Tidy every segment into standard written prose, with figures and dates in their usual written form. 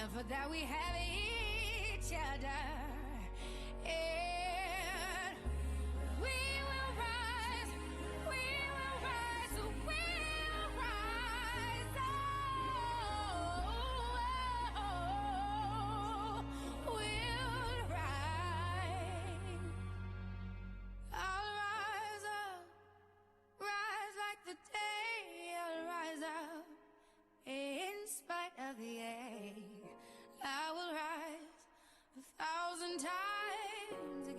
and for that we have each other. And we will rise, we will rise, we'll rise. Oh, we'll rise. I'll rise up, rise like the day. I'll rise up in spite of the ache. I will rise 1,000 times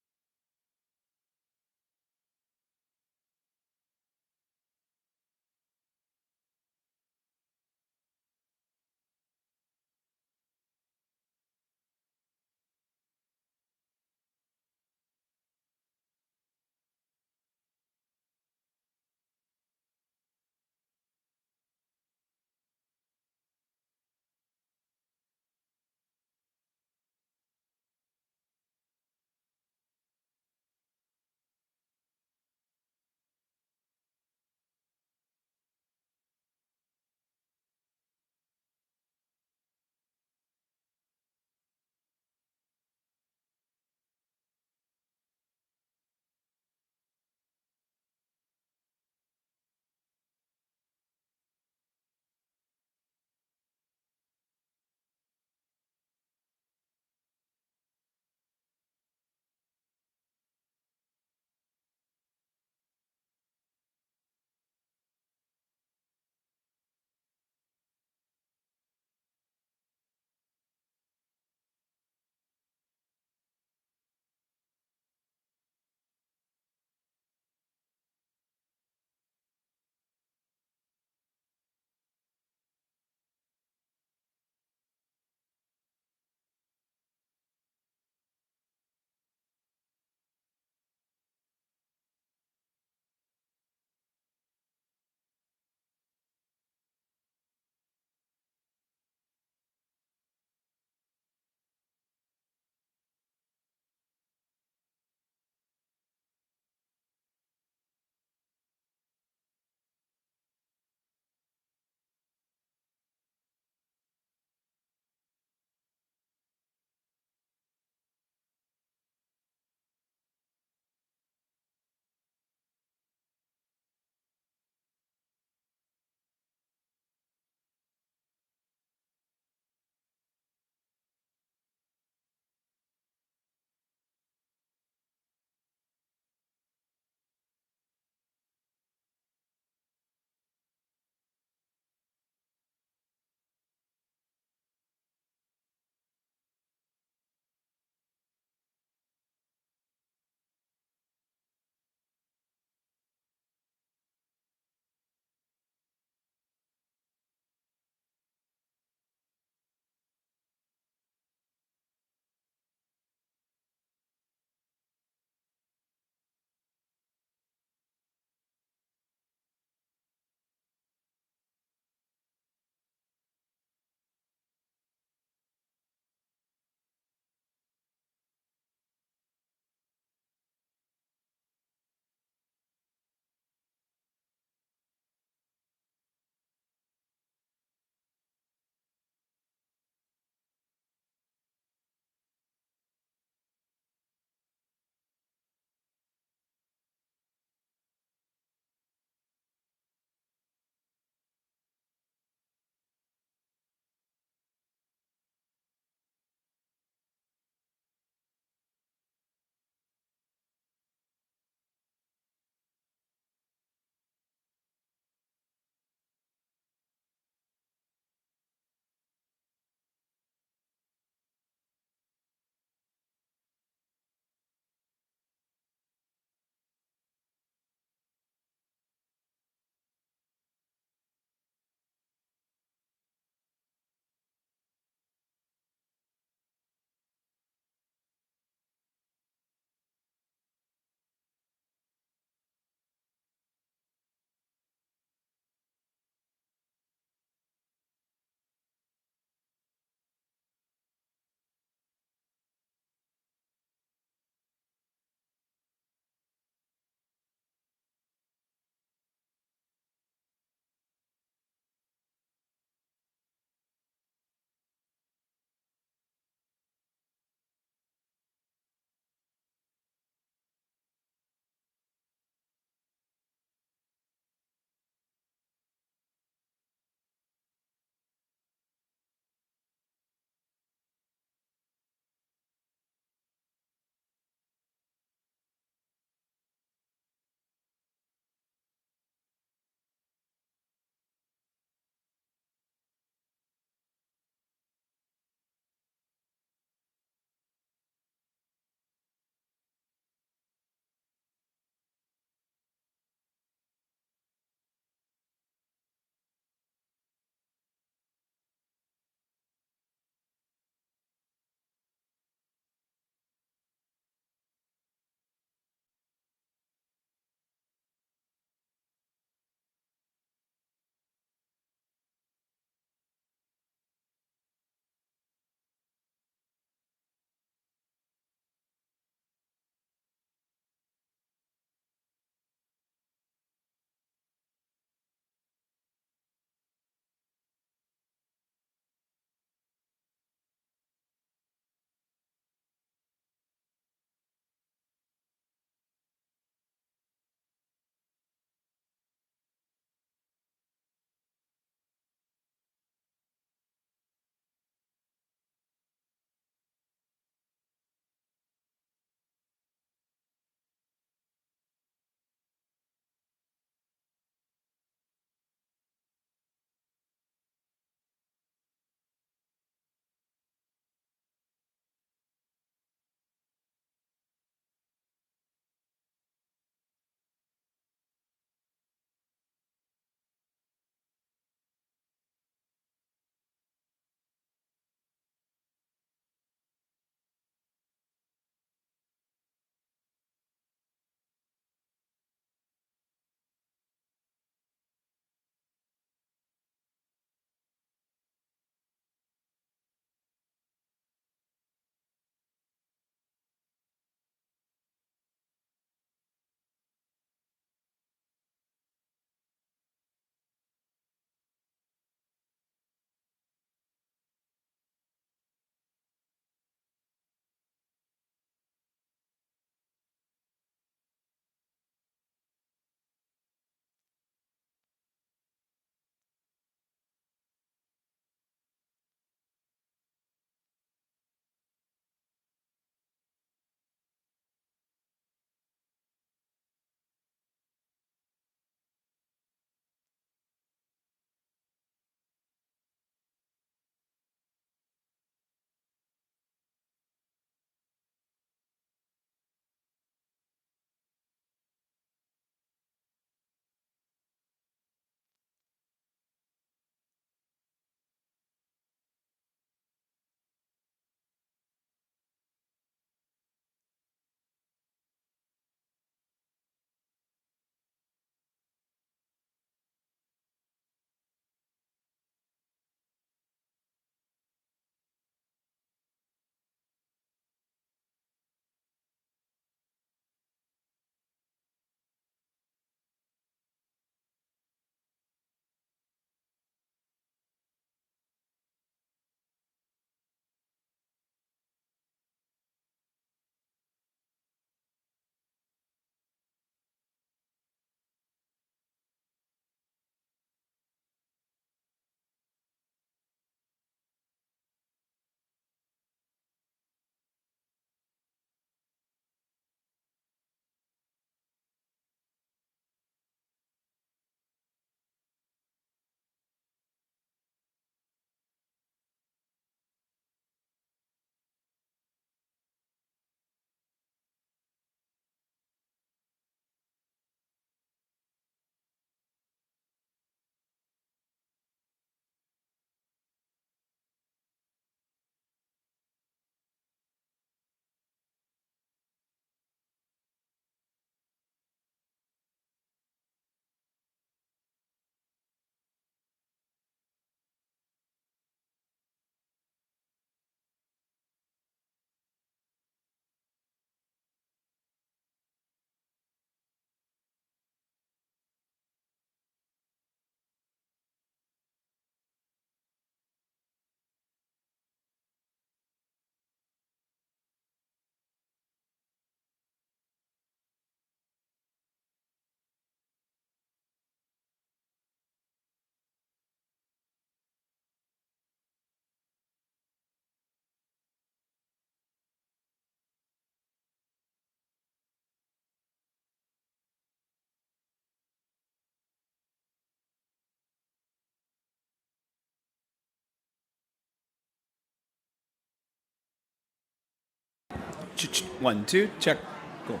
1, 2, check. Cool.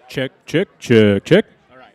Check, check, check, check. All right.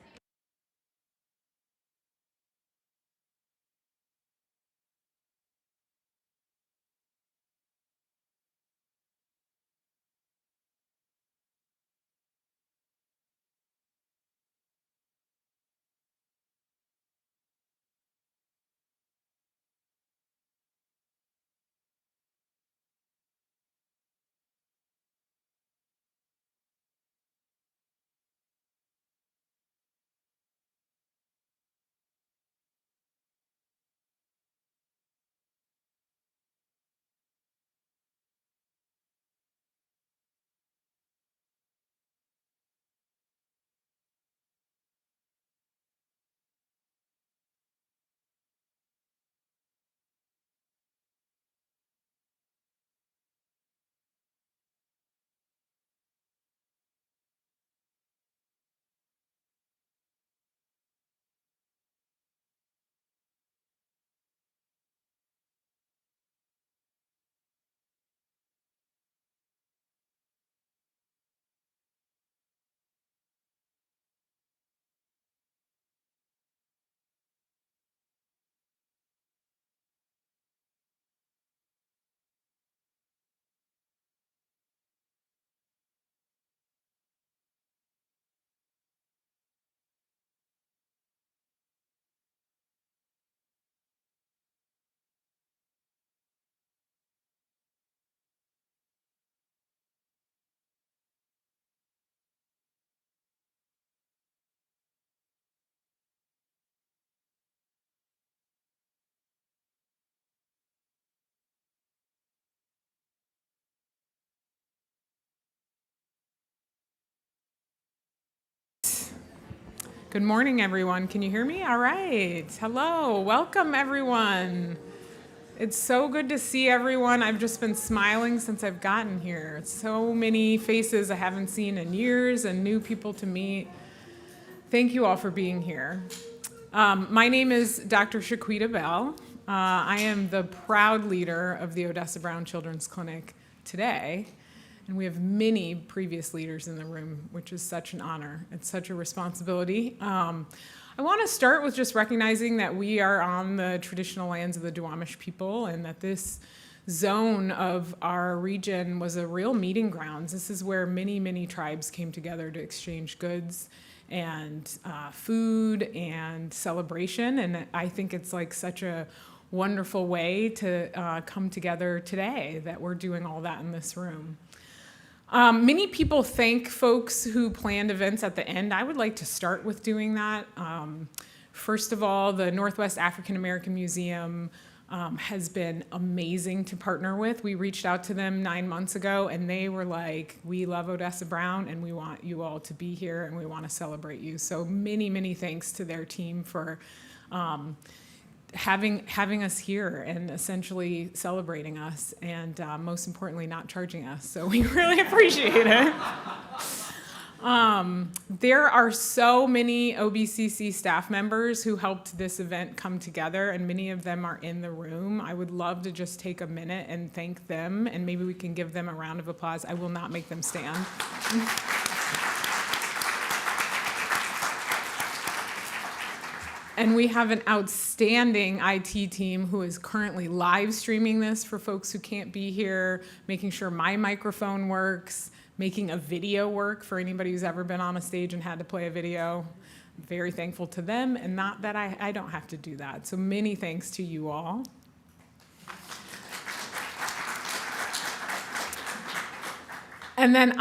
Good morning, everyone. Can you hear me? All right. Hello. Welcome, everyone. It's so good to see everyone. I've just been smiling since I've gotten here. So many faces I haven't seen in years and new people to meet. Thank you all for being here. My name is Dr. Shaquita Bell. I am the proud leader of the Odessa Brown Children's Clinic today. And we have many previous leaders in the room, which is such an honor. It's such a responsibility. I want to start with just recognizing that we are on the traditional lands of the Duwamish people and that this zone of our region was a real meeting grounds. This is where many, many tribes came together to exchange goods and food and celebration. And I think it's like such a wonderful way to come together today that we're doing all that in this room. Many people thank folks who planned events at the end. I would like to start with doing that. First of all, the Northwest African American Museum has been amazing to partner with. We reached out to them 9 months ago, and they were like, we love Odessa Brown, and we want you all to be here, and we want to celebrate you. So many, many thanks to their team for having us here and essentially celebrating us, and most importantly, not charging us. So we really appreciate it. There are so many OBCC staff members who helped this event come together, and many of them are in the room. I would love to just take a minute and thank them, and maybe we can give them a round of applause. I will not make them stand. And we have an outstanding IT team who is currently live streaming this for folks who can't be here, making sure my microphone works, making a video work for anybody who's ever been on a stage and had to play a video. I'm very thankful to them, and not that I don't have to do that. So many thanks to you all. And then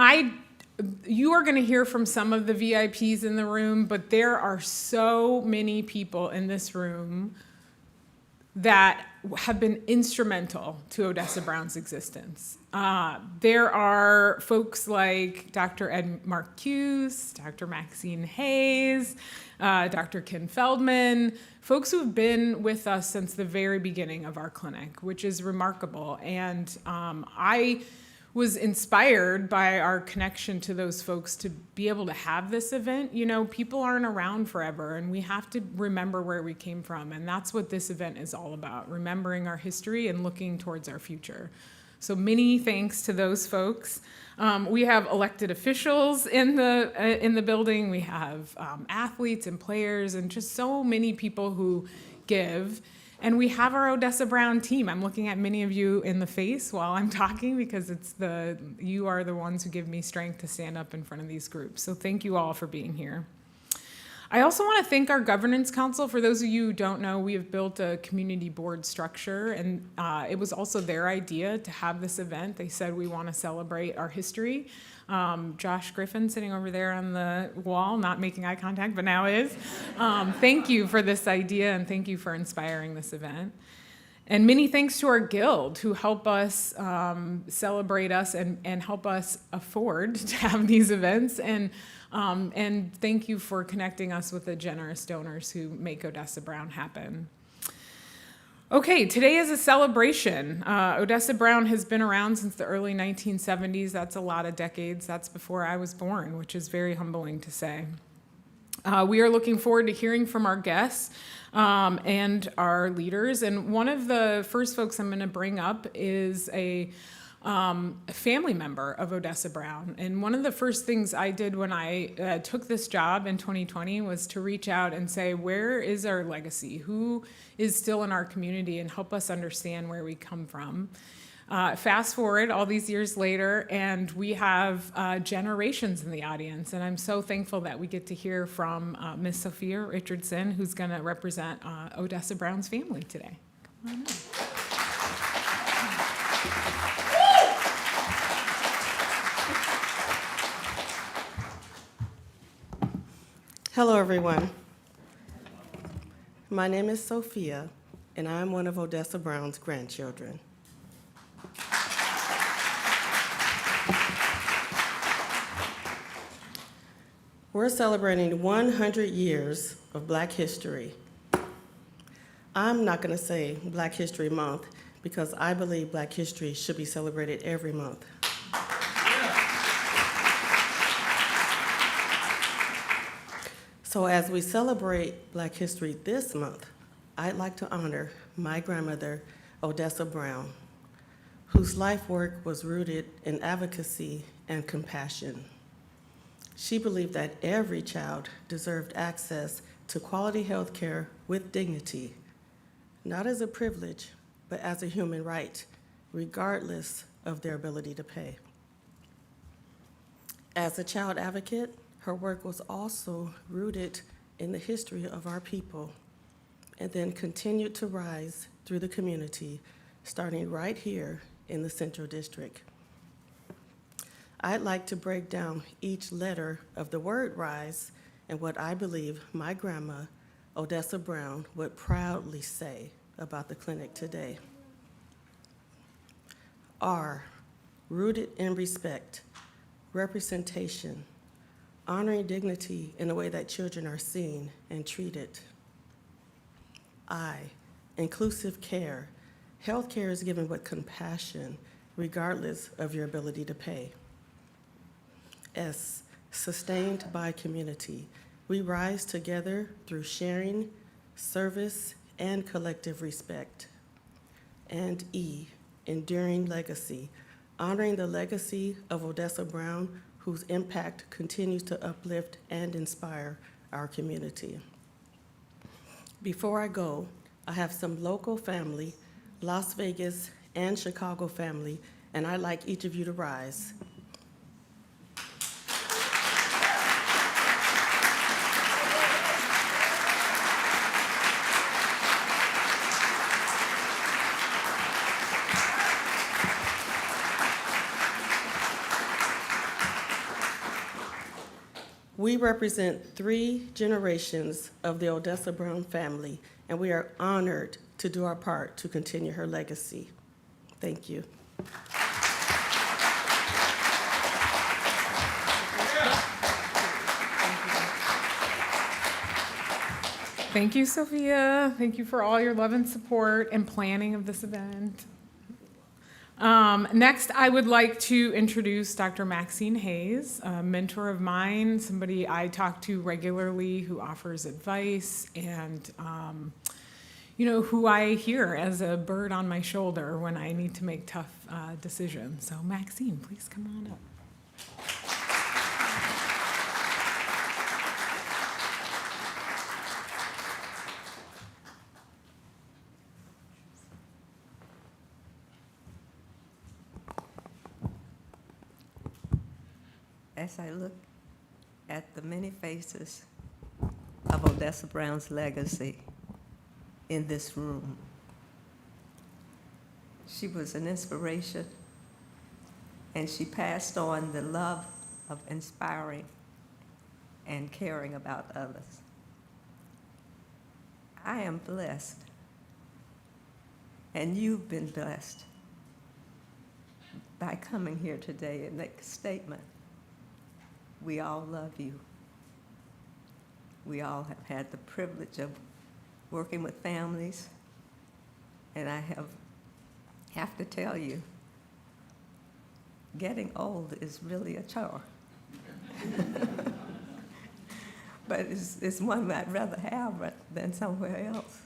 you are going to hear from some of the VIPs in the room, but there are so many people in this room that have been instrumental to Odessa Brown's existence. There are folks like Dr. Ed Marcuse, Dr. Maxine Hayes, Dr. Ken Feldman, folks who have been with us since the very beginning of our clinic, which is remarkable. And I was inspired by our connection to those folks to be able to have this event. You know, people aren't around forever, and we have to remember where we came from, and that's what this event is all about, remembering our history and looking towards our future. So many thanks to those folks. We have elected officials in the building. We have athletes and players and just so many people who give. And we have our Odessa Brown team. I'm looking at many of you in the face while I'm talking because you are the ones who give me strength to stand up in front of these groups. So thank you all for being here. I also want to thank our governance council. For those of you who don't know, we have built a community board structure, and it was also their idea to have this event. They said we want to celebrate our history. Josh Griffin sitting over there on the wall, not making eye contact, but now is. Thank you for this idea, and thank you for inspiring this event. And many thanks to our guild who help us celebrate us and help us afford to have these events. And thank you for connecting us with the generous donors who make Odessa Brown happen. Okay, today is a celebration. Odessa Brown has been around since the early 1970s. That's a lot of decades. That's before I was born, which is very humbling to say. We are looking forward to hearing from our guests and our leaders. And one of the first folks I'm going to bring up is a family member of Odessa Brown. And one of the first things I did when I took this job in 2020 was to reach out and say, where is our legacy? Who is still in our community, and help us understand where we come from? Fast forward all these years later, and we have generations in the audience. And I'm so thankful that we get to hear from Miss Sophia Richardson, who's going to represent Odessa Brown's family today. Come on in. Hello, everyone. My name is Sophia, and I'm one of Odessa Brown's grandchildren. We're celebrating 100 years of Black history. I'm not going to say Black History Month because I believe Black history should be celebrated every month. So as we celebrate Black history this month, I'd like to honor my grandmother, Odessa Brown, whose life work was rooted in advocacy and compassion. She believed that every child deserved access to quality health care with dignity, not as a privilege, but as a human right, regardless of their ability to pay. As a child advocate, her work was also rooted in the history of our people and then continued to rise through the community, starting right here in the Central District. I'd like to break down each letter of the word rise and what I believe my grandma, Odessa Brown, would proudly say about the clinic today. R, rooted in respect, representation, honoring dignity in a way that children are seen and treated. I, inclusive care. Health care is given with compassion, regardless of your ability to pay. S, sustained by community. We rise together through sharing, service, and collective respect. And E, enduring legacy. Honoring the legacy of Odessa Brown, whose impact continues to uplift and inspire our community. Before I go, I have some local family, Las Vegas and Chicago family, and I'd like each of you to rise. We represent 3 generations of the Odessa Brown family, and we are honored to do our part to continue her legacy. Thank you. Thank you, Sophia. Thank you for all your love and support and planning of this event. Next, I would like to introduce Dr. Maxine Hayes, a mentor of mine, somebody I talk to regularly who offers advice and who I hear as a bird on my shoulder when I need to make tough decisions. So Maxine, please come on up. As I look at the many faces of Odessa Brown's legacy in this room, she was an inspiration, and she passed on the love of inspiring and caring about others. I am blessed, and you've been blessed by coming here today and make a statement. We all love you. We all have had the privilege of working with families, and I have to tell you, getting old is really a chore. But it's one I'd rather have than somewhere else.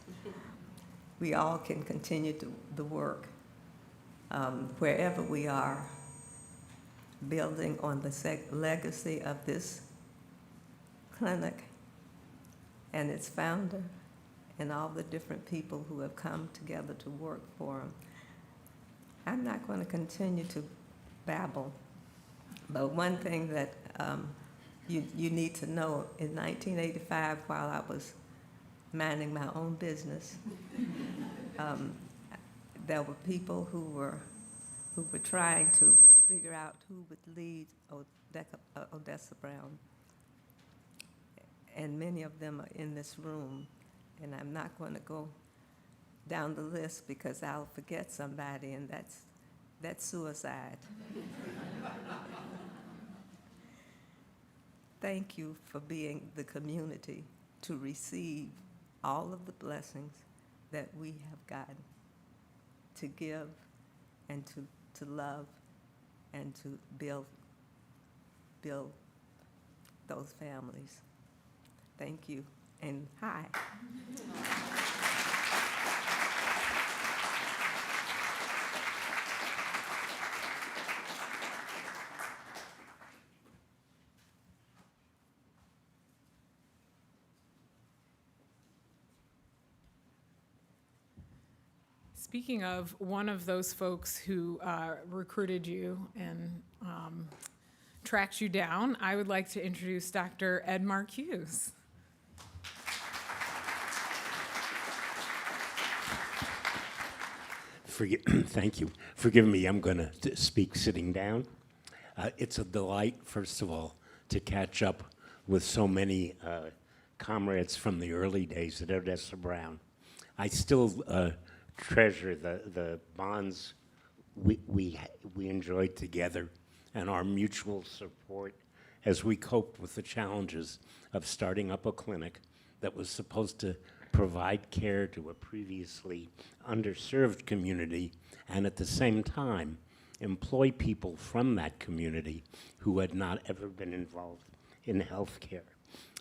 We all can continue the work wherever we are, building on the legacy of this clinic and its founder and all the different people who have come together to work for him. I'm not going to continue to babble, but one thing that you need to know, in 1985, while I was minding my own business, there were people who were trying to figure out who would lead Odessa Brown. And many of them are in this room, and I'm not going to go down the list because I'll forget somebody, and that's suicide. Thank you for being the community to receive all of the blessings that we have gotten, to give and to love and to build those families. Thank you, and hi. Speaking of one of those folks who recruited you and tracked you down, I would like to introduce Dr. Ed Marcuse. Thank you. Forgive me, I'm going to speak sitting down. It's a delight, first of all, to catch up with so many comrades from the early days at Odessa Brown. I still treasure the bonds we enjoyed together and our mutual support as we coped with the challenges of starting up a clinic that was supposed to provide care to a previously underserved community and at the same time employ people from that community who had not ever been involved in healthcare.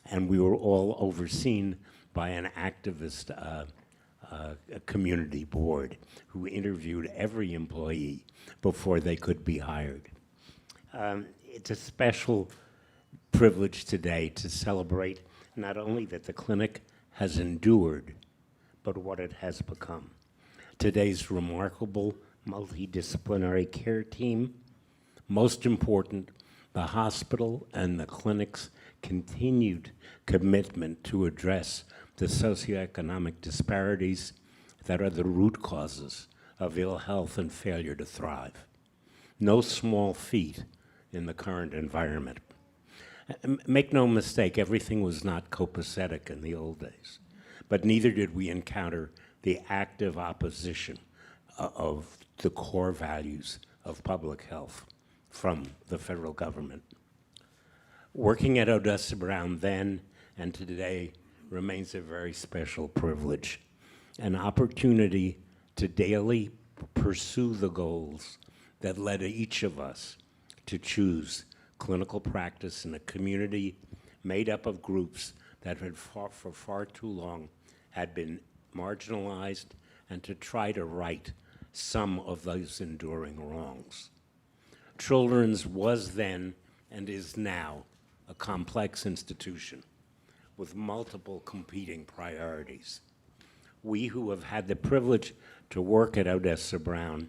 And we were all overseen by an activist a community board who interviewed every employee before they could be hired. It's a special privilege today to celebrate not only that the clinic has endured, but what it has become. Today's remarkable multidisciplinary care team, most important, the hospital and the clinic's continued commitment to address the socioeconomic disparities that are the root causes of ill health and failure to thrive. No small feat in the current environment. Make no mistake, everything was not copacetic in the old days, but neither did we encounter the active opposition of the core values of public health from the federal government. Working at Odessa Brown then and today remains a very special privilege, an opportunity to daily pursue the goals that led each of us to choose clinical practice in a community made up of groups that had for far too long had been marginalized, and to try to right some of those enduring wrongs. Children's was then and is now a complex institution with multiple competing priorities. We who have had the privilege to work at Odessa Brown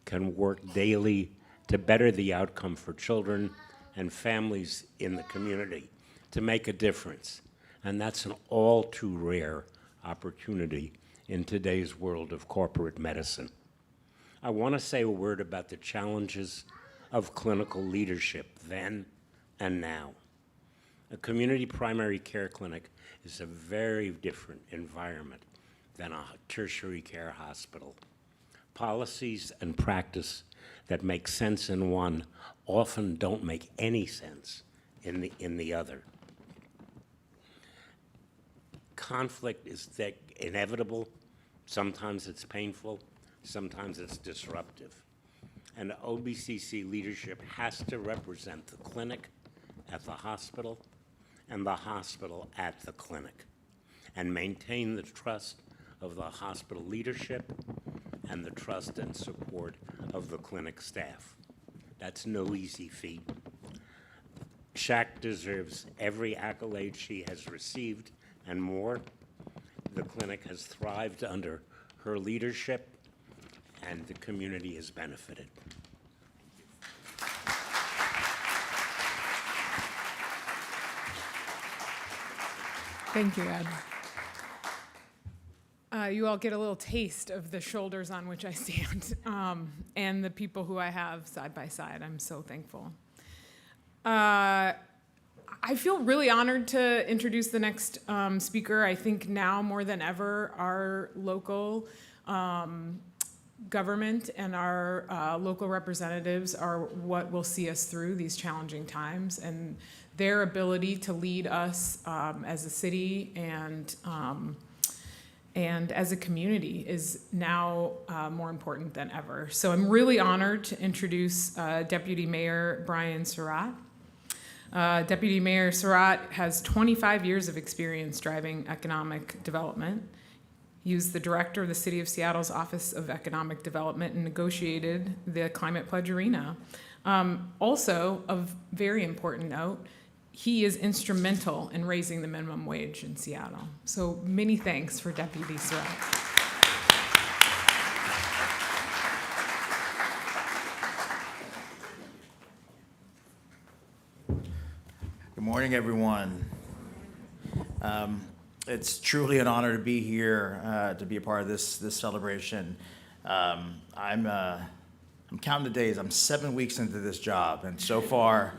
can work daily to better the outcome for children and families in the community, to make a difference. And that's an all too rare opportunity in today's world of corporate medicine. I want to say a word about the challenges of clinical leadership then and now. A community primary care clinic is a very different environment than a tertiary care hospital. Policies and practice that make sense in one often don't make any sense in the other. Conflict is inevitable. Sometimes it's painful. Sometimes it's disruptive. And OBCC leadership has to represent the clinic at the hospital and the hospital at the clinic, and maintain the trust of the hospital leadership and the trust and support of the clinic staff. That's no easy feat. SHAC deserves every accolade she has received and more. The clinic has thrived under her leadership, and the community has benefited. Thank you, Ed. You all get a little taste of the shoulders on which I stand, and the people who I have side by side. I'm so thankful. I feel really honored to introduce the next speaker. I think now more than ever, our local government and our local representatives are what will see us through these challenging times, and their ability to lead us as a city and as a community is now more important than ever. So I'm really honored to introduce Deputy Mayor Brian Surratt. Deputy Mayor Surratt has 25 years of experience driving economic development. He was the director of the City of Seattle's Office of Economic Development and negotiated the Climate Pledge Arena. Also, of very important note, he is instrumental in raising the minimum wage in Seattle. So many thanks for Deputy Surratt. Good morning, everyone. It's truly an honor to be here, to be a part of this celebration. I'm counting the days. I'm 7 weeks into this job, and so far,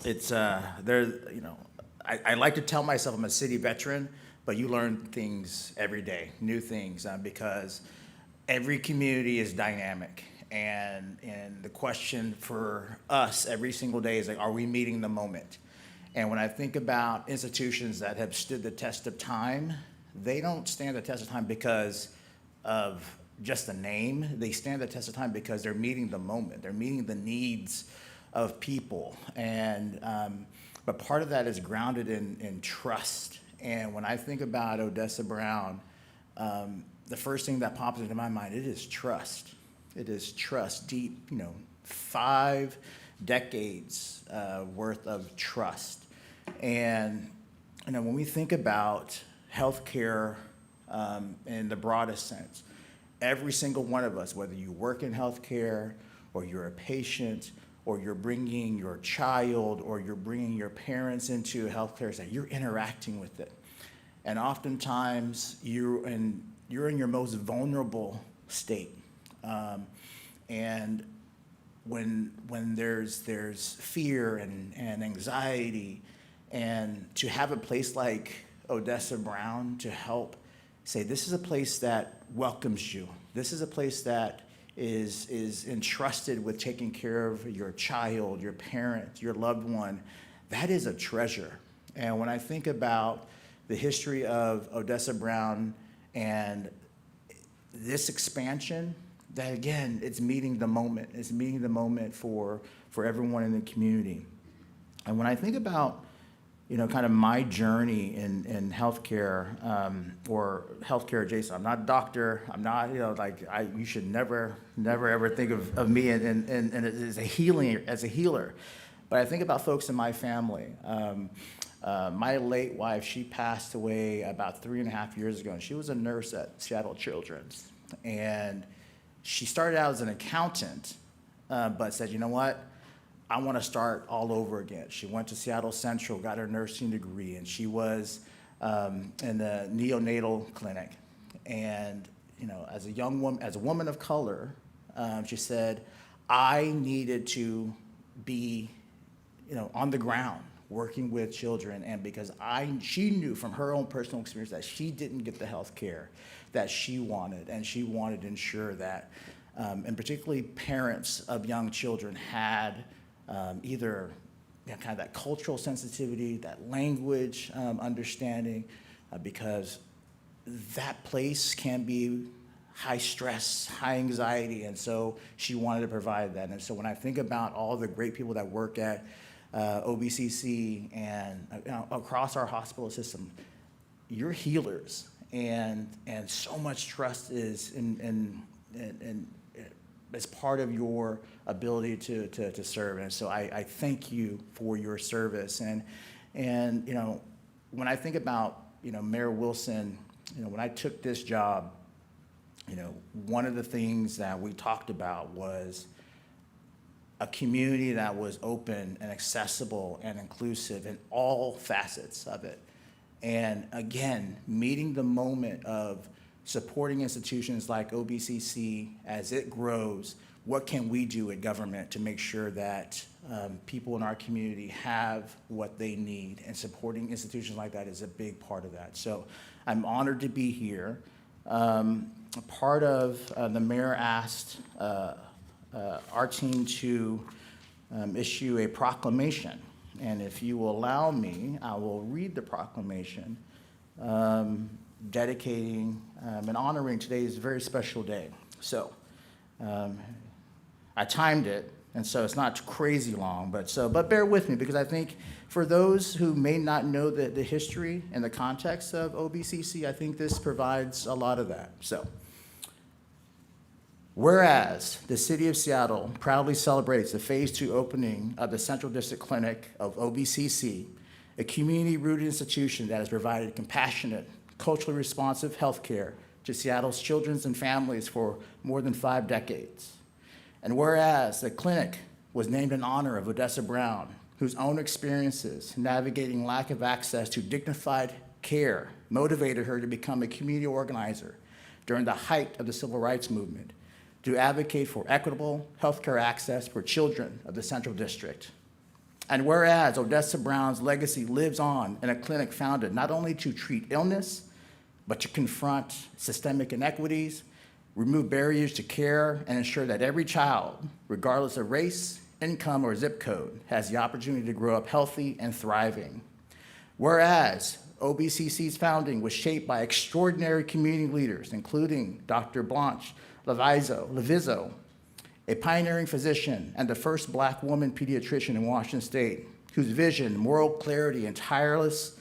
it's there. You know, I like to tell myself I'm a city veteran, but you learn things every day, new things, because every community is dynamic. And the question for us every single day is like, are we meeting the moment? And when I think about institutions that have stood the test of time, they don't stand the test of time because of just the name. They stand the test of time because they're meeting the moment. They're meeting the needs of people. And but part of that is grounded in trust. And when I think about Odessa Brown, the first thing that pops into my mind, it is trust. It is trust, deep, 5 decades worth of trust. And when we think about healthcare in the broadest sense, every single one of us, whether you work in healthcare or you're a patient or you're bringing your child or you're bringing your parents into healthcare, that you're interacting with it. And oftentimes you're in your most vulnerable state. And when there's fear and anxiety, and to have a place like Odessa Brown to help say, this is a place that welcomes you. This is a place that is entrusted with taking care of your child, your parent, your loved one. That is a treasure. And when I think about the history of Odessa Brown and this expansion, that again, it's meeting the moment. It's meeting the moment for everyone in the community. And when I think about kind of my journey in healthcare, or healthcare adjacent. I'm not a doctor. I'm not, you should never ever think of me as a healer. But I think about folks in my family. My late wife, she passed away about 3.5 years ago, and she was a nurse at Seattle Children's. And she started out as an accountant, but said, you know what? I want to start all over again. She went to Seattle Central, got her nursing degree, and she was in the neonatal clinic. And as a woman of color, she said, I needed to be, on the ground working with children, and because she knew from her own personal experience that she didn't get the health care that she wanted, and she wanted to ensure that, and particularly parents of young children had either kind of that cultural sensitivity, that language understanding, because that place can be high stress, high anxiety, and so she wanted to provide that. And so when I think about all the great people that work at OBCC and across our hospital system, you're healers, and so much trust is in as part of your ability to serve. And so I thank you for your service. And when I think about Mayor Wilson, when I took this job, one of the things that we talked about was a community that was open and accessible and inclusive in all facets of it. And again, meeting the moment of supporting institutions like OBCC as it grows. What can we do at government to make sure that people in our community have what they need? And supporting institutions like that is a big part of that. So I'm honored to be here. Part of the mayor asked our team to issue a proclamation. And if you will allow me, I will read the proclamation dedicating and honoring today's very special day. So I timed it, and so it's not crazy long, but bear with me, because I think for those who may not know the history and the context of OBCC, I think this provides a lot of that. So, whereas the city of Seattle proudly celebrates the Phase 2 opening of the Central District Clinic of OBCC, a community-rooted institution that has provided compassionate, culturally responsive health care to Seattle's children and families for more than 5 decades. And whereas the clinic was named in honor of Odessa Brown, whose own experiences navigating lack of access to dignified care motivated her to become a community organizer during the height of the civil rights movement to advocate for equitable healthcare access for children of the Central District. And whereas Odessa Brown's legacy lives on in a clinic founded not only to treat illness, but to confront systemic inequities, remove barriers to care, and ensure that every child, regardless of race, income, or zip code, has the opportunity to grow up healthy and thriving. Whereas OBCC's founding was shaped by extraordinary community leaders, including Dr. Blanche Levizo, a pioneering physician and the first Black woman pediatrician in Washington State, whose vision, moral clarity, and tireless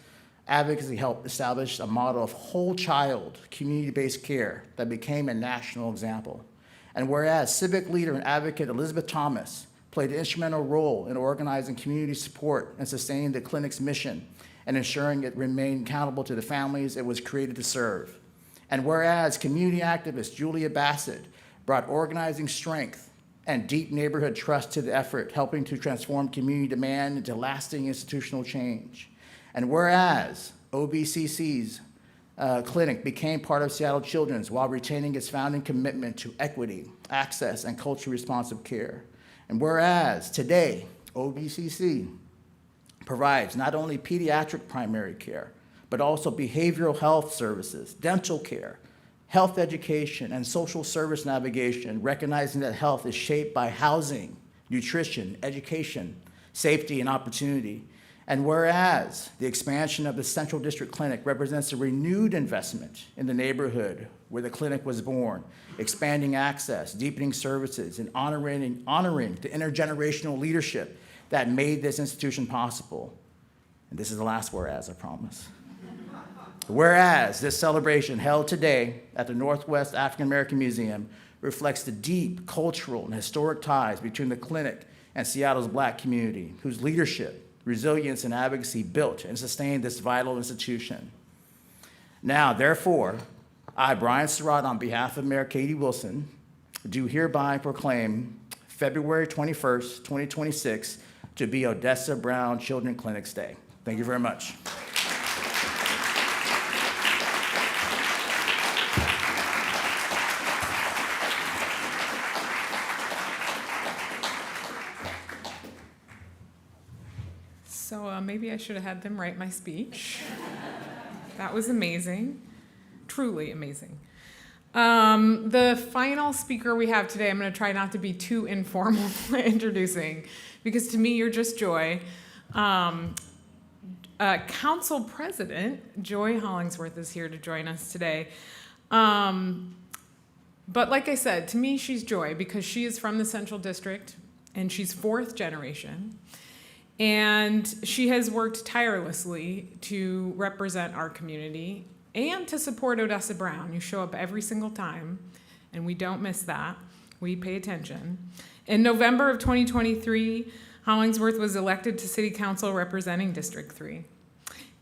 advocacy helped establish a model of whole child, community-based care that became a national example. And whereas civic leader and advocate Elizabeth Thomas played an instrumental role in organizing community support and sustaining the clinic's mission and ensuring it remained accountable to the families it was created to serve. And whereas community activist Julia Bassett brought organizing strength and deep neighborhood trust to the effort, helping to transform community demand into lasting institutional change. And whereas OBCC's clinic became part of Seattle Children's while retaining its founding commitment to equity, access, and culturally responsive care. And whereas today, OBCC provides not only pediatric primary care, but also behavioral health services, dental care, health education, and social service navigation, recognizing that health is shaped by housing, nutrition, education, safety, and opportunity. And whereas the expansion of the Central District Clinic represents a renewed investment in the neighborhood where the clinic was born, expanding access, deepening services, and honoring the intergenerational leadership that made this institution possible. And this is the last whereas, I promise. Whereas this celebration held today at the Northwest African American Museum reflects the deep cultural and historic ties between the clinic and Seattle's Black community, whose leadership, resilience, and advocacy built and sustained this vital institution. Now, therefore, I, Brian Surratt, on behalf of Mayor Katie Wilson, do hereby proclaim February 21st, 2026 to be Odessa Brown Children Clinics Day. Thank you very much. So maybe I should have had them write my speech. That was amazing, truly amazing. The final speaker we have today, I'm going to try not to be too informal introducing, because to me, you're just joy. Council President Joy Hollingsworth is here to join us today. But like I said, to me, she's joy because she is from the Central District and she's fourth generation. And she has worked tirelessly to represent our community and to support Odessa Brown. You show up every single time, and we don't miss that. We pay attention. In November of 2023, Hollingsworth was elected to City Council representing District 3.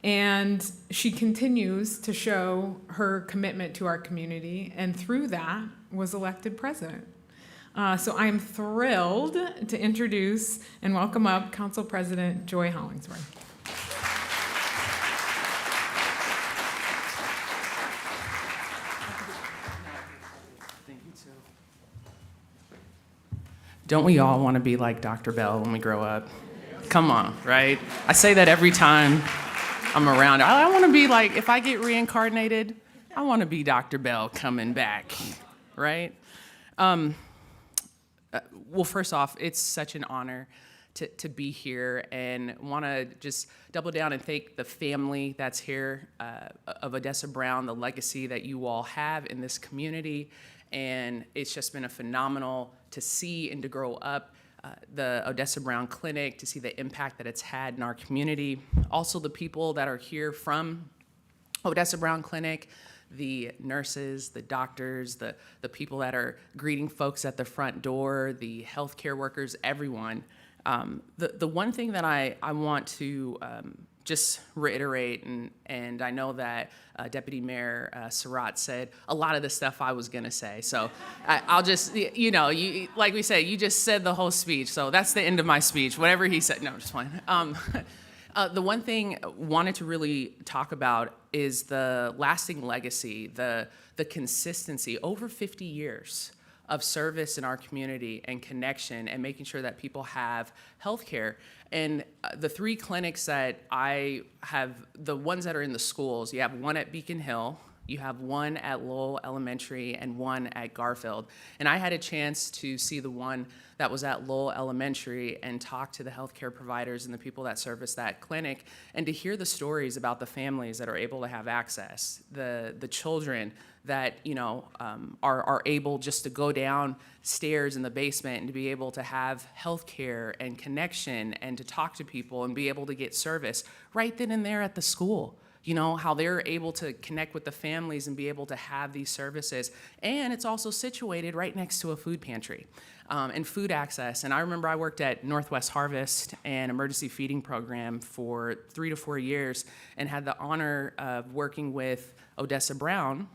And she continues to show her commitment to our community, and through that was elected president. So I'm thrilled to introduce and welcome up Council President Joy Hollingsworth. Don't we all want to be like Dr. Bell when we grow up? Come on, right? I say that every time I'm around. I want to be like, if I get reincarnated, I want to be Dr. Bell coming back, right? Well, first off, it's such an honor to be here, and want to just double down and thank the family that's here of Odessa Brown, the legacy that you all have in this community. And it's just been a phenomenal to see and to grow up the Odessa Brown Clinic, to see the impact that it's had in our community. Also the people that are here from Odessa Brown Clinic, the nurses, the doctors, the people that are greeting folks at the front door, the healthcare workers, everyone. The one thing that I want to just reiterate, and I know that Deputy Mayor Surratt said a lot of the stuff I was going to say. So I'll just, like we say, you just said the whole speech. So that's the end of my speech. Whatever he said, no, I'm just fine. The one thing I wanted to really talk about is the lasting legacy, the consistency, over 50 years of service in our community and connection and making sure that people have health care. And the three clinics that I have, the ones that are in the schools, you have one at Beacon Hill, you have one at Lowell Elementary, and one at Garfield. And I had a chance to see the one that was at Lowell Elementary and talk to the healthcare providers and the people that service that clinic, and to hear the stories about the families that are able to have access, the children that are able just to go downstairs in the basement and to be able to have health care and connection and to talk to people and be able to get service right then and there at the school. You know, how they're able to connect with the families and be able to have these services. And it's also situated right next to a food pantry and food access. And I remember I worked at Northwest Harvest and emergency feeding program for 3 to 4 years and had the honor of working with Odessa Brown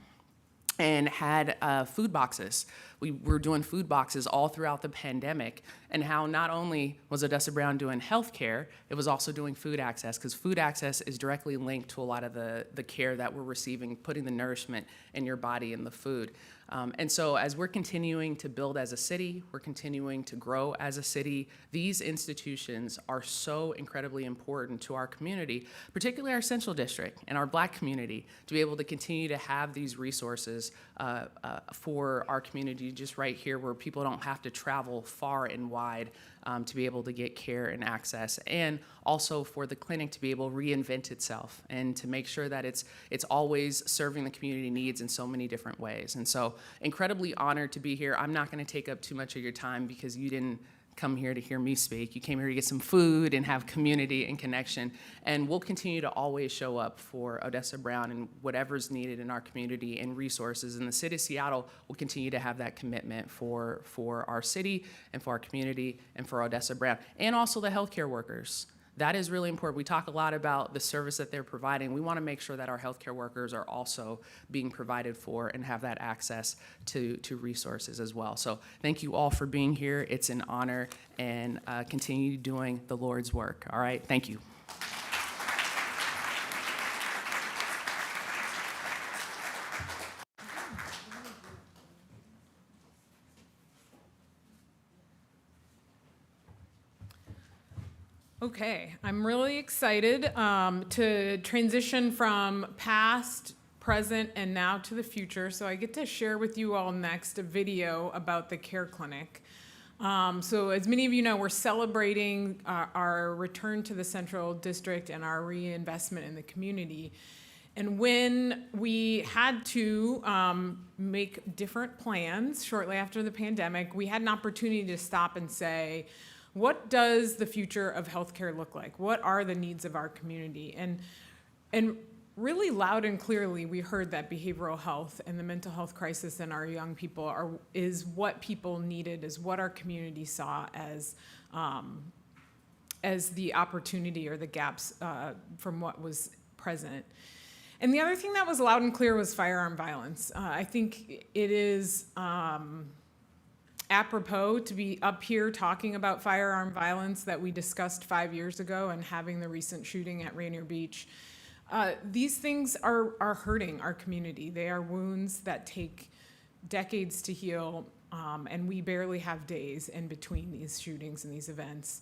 and had food boxes. We were doing food boxes all throughout the pandemic, and how not only was Odessa Brown doing healthcare, it was also doing food access, because food access is directly linked to a lot of the care that we're receiving, putting the nourishment in your body in the food. And so as we're continuing to build as a city, we're continuing to grow as a city, these institutions are so incredibly important to our community, particularly our Central District and our Black community, to be able to continue to have these resources for our community just right here, where people don't have to travel far and wide to be able to get care and access, and also for the clinic to be able to reinvent itself and to make sure that it's always serving the community needs in so many different ways. And so incredibly honored to be here. I'm not going to take up too much of your time because you didn't come here to hear me speak. You came here to get some food and have community and connection. And we'll continue to always show up for Odessa Brown and whatever's needed in our community and resources. And the city of Seattle will continue to have that commitment for our city and for our community and for Odessa Brown. And also the healthcare workers. That is really important. We talk a lot about the service that they're providing. We want to make sure that our healthcare workers are also being provided for and have that access to resources as well. So thank you all for being here. It's an honor, and continue doing the Lord's work. All right, thank you. Okay, I'm really excited to transition from past, present, and now to the future. So I get to share with you all next a video about the Care Clinic. So as many of you know, we're celebrating our return to the Central District and our reinvestment in the community. And when we had to make different plans shortly after the pandemic, we had an opportunity to stop and say, what does the future of healthcare look like? What are the needs of our community? And really loud and clearly, we heard that behavioral health and the mental health crisis in our young people is what people needed, is what our community saw as the opportunity or the gaps from what was present. And the other thing that was loud and clear was firearm violence. I think it is apropos to be up here talking about firearm violence that we discussed 5 years ago and having the recent shooting at Rainier Beach. These things are hurting our community. They are wounds that take decades to heal, and we barely have days in between these shootings and these events.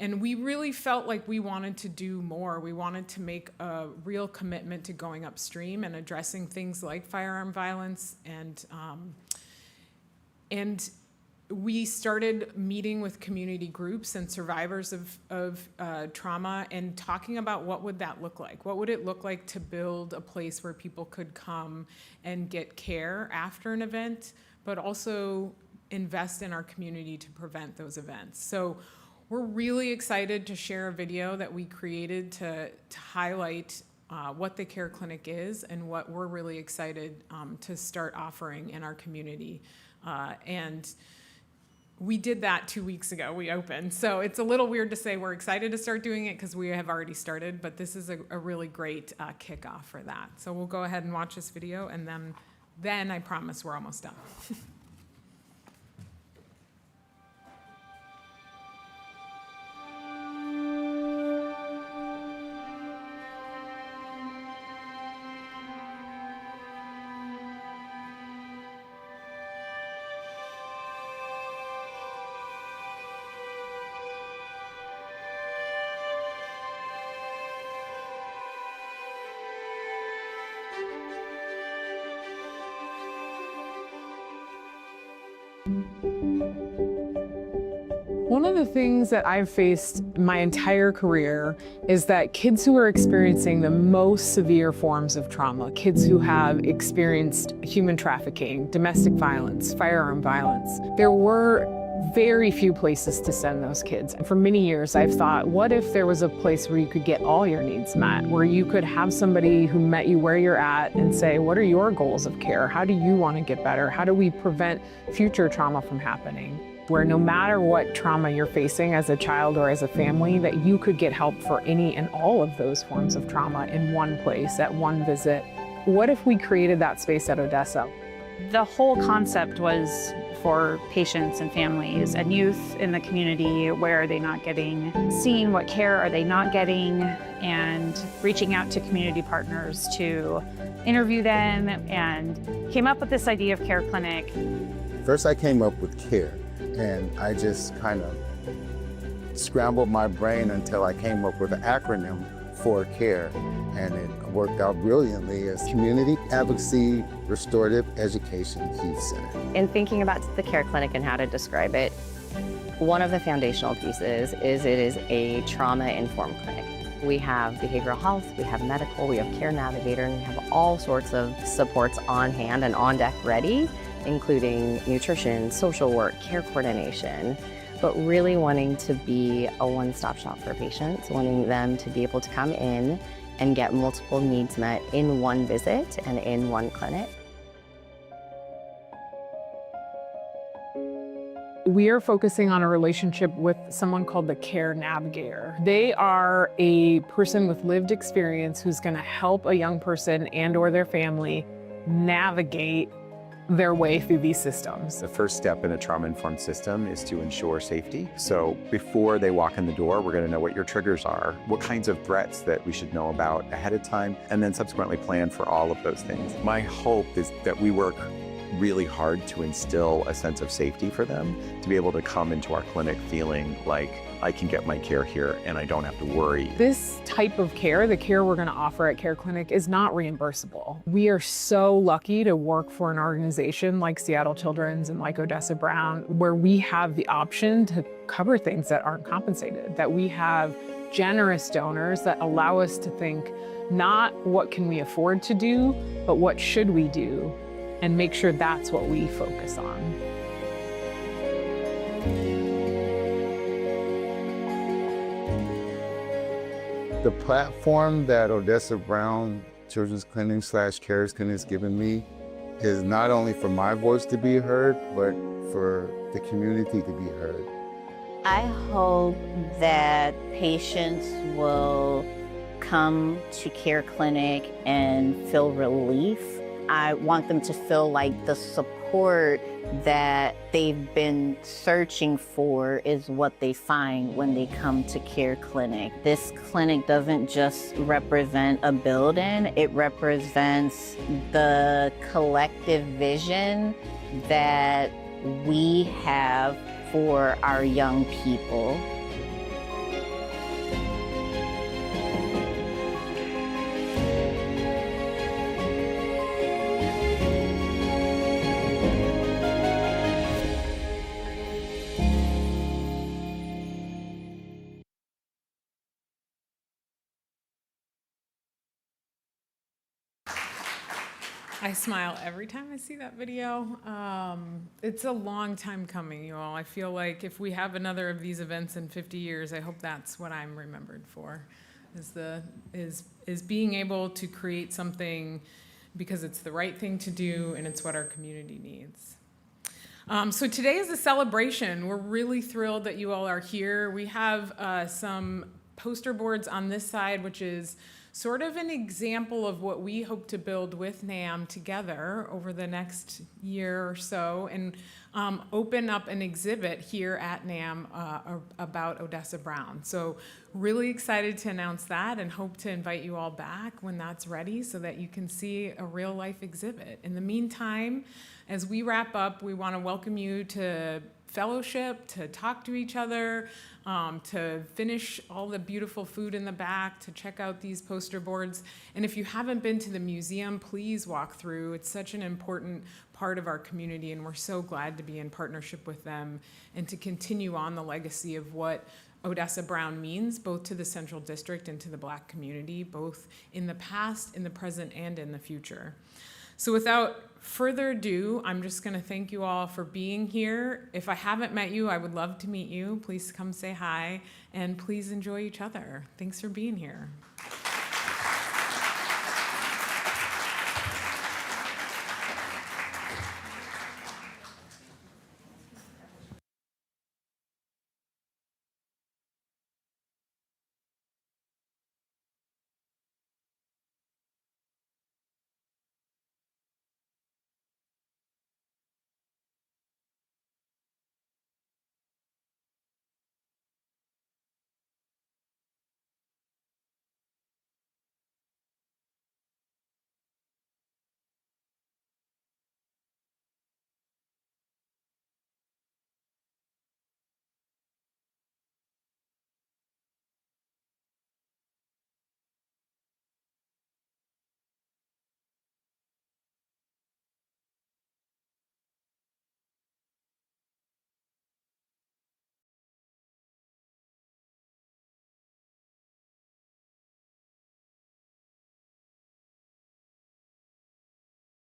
And we really felt like we wanted to do more. We wanted to make a real commitment to going upstream and addressing things like firearm violence. And we started meeting with community groups and survivors of trauma and talking about what would that look like? What would it look like to build a place where people could come and get care after an event, but also invest in our community to prevent those events? So we're really excited to share a video that we created to highlight what the Care Clinic is and what we're really excited to start offering in our community. And we did that 2 weeks ago, we opened. So it's a little weird to say we're excited to start doing it because we have already started, but this is a really great kickoff for that. So we'll go ahead and watch this video, and then I promise we're almost done. One of the things that I've faced my entire career is that kids who are experiencing the most severe forms of trauma, kids who have experienced human trafficking, domestic violence, firearm violence, there were very few places to send those kids. And for many years, I've thought, what if there was a place where you could get all your needs met, where you could have somebody who met you where you're at and say, what are your goals of care? How do you want to get better? How do we prevent future trauma from happening? Where no matter what trauma you're facing as a child or as a family, that you could get help for any and all of those forms of trauma in one place, at one visit. What if we created that space at Odessa? The whole concept was for patients and families and youth in the community. Where are they not getting seen? What care are they not getting? And reaching out to community partners to interview them, and came up with this idea of Care Clinic. First, I came up with care, and I just kind of scrambled my brain until I came up with an acronym for care, and it worked out brilliantly as Community Advocacy Restorative Education Youth Center. In thinking about the Care Clinic and how to describe it, one of the foundational pieces is it is a trauma-informed clinic. We have behavioral health, we have medical, we have care navigator, and we have all sorts of supports on hand and on deck ready, including nutrition, social work, care coordination. but really wanting to be a one-stop shop for patients, wanting them to be able to come in and get multiple needs met in one visit and in one clinic. We are focusing on a relationship with someone called the Care Navigator. They are a person with lived experience who's going to help a young person and or their family navigate their way through these systems. The first step in a trauma-informed system is to ensure safety. So before they walk in the door, we're going to know what your triggers are, what kinds of threats that we should know about ahead of time, and then subsequently plan for all of those things. My hope is that we work really hard to instill a sense of safety for them, to be able to come into our clinic feeling like I can get my care here and I don't have to worry. This type of care, the care we're going to offer at Care Clinic, is not reimbursable. We are so lucky to work for an organization like Seattle Children's and like Odessa Brown, where we have the option to cover things that aren't compensated, that we have generous donors that allow us to think not what can we afford to do, but what should we do, and make sure that's what we focus on. The platform that Odessa Brown Children's Clinic / Cares Clinic has given me is not only for my voice to be heard, but for the community to be heard. I hope that patients will come to Care Clinic and feel relief. I want them to feel like the support that they've been searching for is what they find when they come to Care Clinic. This clinic doesn't just represent a building, it represents the collective vision that we have for our young people. I smile every time I see that video. It's a long time coming, you all. I feel like if we have another of these events in 50 years, I hope that's what I'm remembered for, is being able to create something because it's the right thing to do and it's what our community needs. So today is a celebration. We're really thrilled that you all are here. We have some poster boards on this side, which is sort of an example of what we hope to build with NAM together over the next year or so, and open up an exhibit here at NAM about Odessa Brown. So really excited to announce that and hope to invite you all back when that's ready so that you can see a real life exhibit. In the meantime, as we wrap up, we want to welcome you to fellowship, to talk to each other, to finish all the beautiful food in the back, to check out these poster boards. And if you haven't been to the museum, please walk through. It's such an important part of our community, and we're so glad to be in partnership with them and to continue on the legacy of what Odessa Brown means, both to the Central District and to the Black community, both in the past, in the present, and in the future. So without further ado, I'm just going to thank you all for being here. If I haven't met you, I would love to meet you. Please come say hi, and please enjoy each other. Thanks for being here.